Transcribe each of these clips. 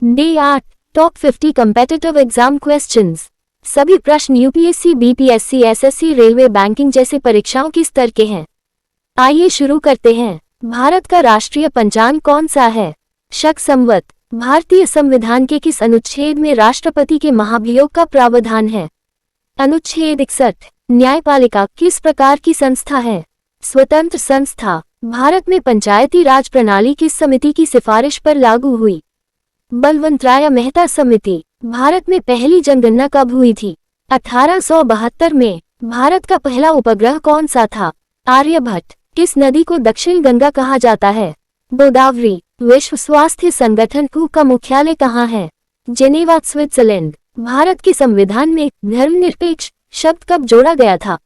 Day 8 top 50 competitive exam questions. सभी प्रश्न UPSC, BPSC, SSC, railway, banking जैसे परीक्षाओं के स्तर के हैं। आइए शुरू करते हैं। भारत का राष्ट्रीय पंचांग कौन सा है? शक संवत। भारतीय संविधान के किस अनुच्छेद में राष्ट्रपति के महाभियोग का प्रावधान है? अनुच्छेद 61। न्यायपालिका किस प्रकार की संस्था है? स्वतंत्र संस्था। भारत में पंचायती राज प्रणाली किस समिति की सिफारिश पर लागू हुई? बलवंतराय मेहता समिति। भारत में पहली जनगणना कब हुई थी? 1872 में। भारत का पहला उपग्रह कौन सा था? आर्यभट्ट। किस नदी को दक्षिण गंगा कहा जाता है? गोदावरी। विश्व स्वास्थ्य संगठन WHO का मुख्यालय कहाँ है? Geneva, Switzerland. भारत के संविधान में धर्मनिरपेक्ष शब्द कब जोड़ा गया था?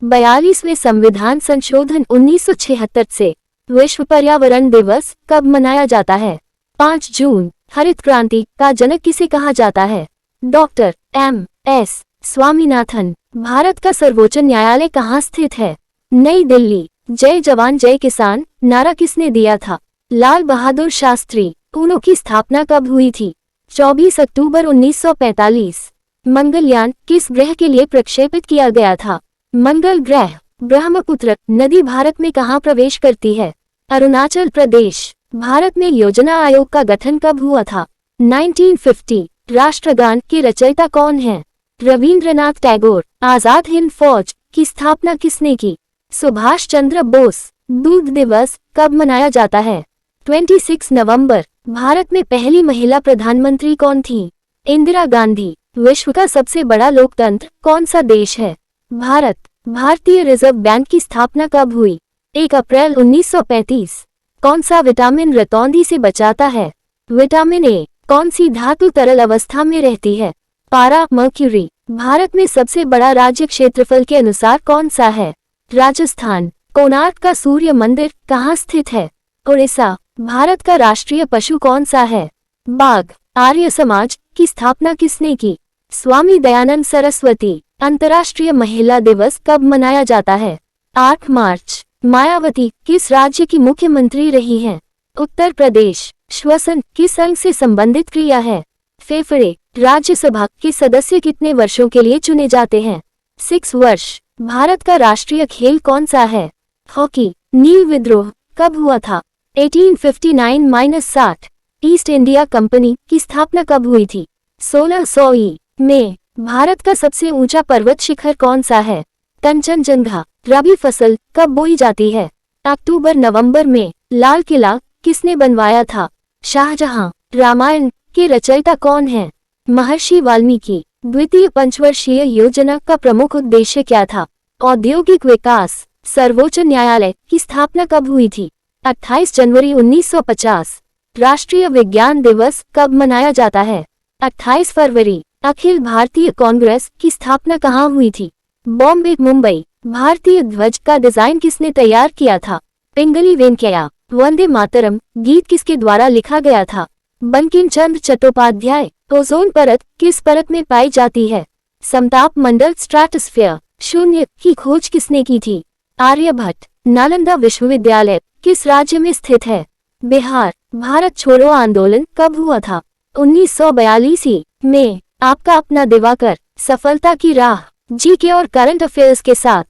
42वें संविधान संशोधन 1976 से। विश्व पर्यावरण दिवस कब मनाया जाता है? 5 जून। हरित क्रांति का जनक किसे कहा जाता है? Doctor M.S. स्वामीनाथन। भारत का सर्वोच्च न्यायालय कहाँ स्थित है? नई दिल्ली। जय जवान जय किसान नारा किसने दिया था? लाल बहादुर शास्त्री। UNO की स्थापना कब हुई थी? 24 अक्टूबर 1945। मंगलयान किस ग्रह के लिए प्रक्षेपित किया गया था? मंगल ग्रह। ब्रह्मपुत्र नदी भारत में कहाँ प्रवेश करती है? अरुणाचल प्रदेश। भारत में योजना आयोग का गठन कब हुआ था? 1950। राष्ट्रगान के रचयिता कौन है? रविंद्रनाथ टैगोर। आजाद हिंद फौज की स्थापना किसने की? सुभाष चंद्र बोस। दूध दिवस कब मनाया जाता है? 26 नवंबर। भारत में पहली महिला प्रधानमंत्री कौन थी? इंदिरा गांधी। विश्व का सबसे बड़ा लोकतंत्र कौन सा देश है? भारत। भारतीय रिजर्व बैंक की स्थापना कब हुई? 1 अप्रैल 1935। कौन सा विटामिन रतौंधी से बचाता है? Vitamin A. कौन सी धातु तरल अवस्था में रहती है? पारा, मर्क्यूरी। भारत में सबसे बड़ा राज्य क्षेत्रफल के अनुसार कौन सा है? राजस्थान। कोणार्क का सूर्य मंदिर कहाँ स्थित है? उड़ीसा। भारत का राष्ट्रीय पशु कौन सा है? बाघ। आर्य समाज की स्थापना किसने की? स्वामी दयानंद सरस्वती। अंतर्राष्ट्रीय महिला दिवस कब मनाया जाता है? 8 मार्च। मायावती किस राज्य की मुख्यमंत्री रही हैं? उत्तर प्रदेश। श्वसन किस अंग से संबंधित क्रिया है? फेफड़े। राज्यसभा के सदस्य कितने वर्षों के लिए चुने जाते हैं? 6 वर्ष। भारत का राष्ट्रीय खेल कौन सा है? हॉकी। नील विद्रोह कब हुआ था? 1859-60। ईस्ट इंडिया कंपनी की स्थापना कब हुई थी? 1600 में। भारत का सबसे ऊंचा पर्वत शिखर कौन सा है? कंचनजंगा। रबी फसल कब बोई जाती है? अक्टूबर नवंबर में। लाल किला किसने बनवाया था? शाहजहां। रामायण के रचयिता कौन है? महर्षि वाल्मीकि। द्वितीय पंचवर्षीय योजना का प्रमुख उद्देश्य क्या था? औद्योगिक विकास। सर्वोच्च न्यायालय की स्थापना कब हुई थी? 28 जनवरी 1950। राष्ट्रीय विज्ञान दिवस कब मनाया जाता है? 28 फरवरी। अखिल भारतीय कांग्रेस की स्थापना कहाँ हुई थी? बॉम्बे, मुंबई। भारतीय ध्वज का डिजाइन किसने तैयार किया था? पिंगली वेंकैया। वंदे मातरम गीत किसके द्वारा लिखा गया था? बंकिम चंद्र चट्टोपाध्याय। ओजोन परत किस परत में पाई जाती है? समताप मंडल, स्ट्रैटोस्फीयर। शून्य की खोज किसने की थी? आर्यभट्ट। नालंदा विश्वविद्यालय किस राज्य में स्थित है? बिहार। भारत छोड़ो आंदोलन कब हुआ था? 1942 में। आपका अपना दिवाकर। सफलता की राह। जीके और करंट अफेयर्स के साथ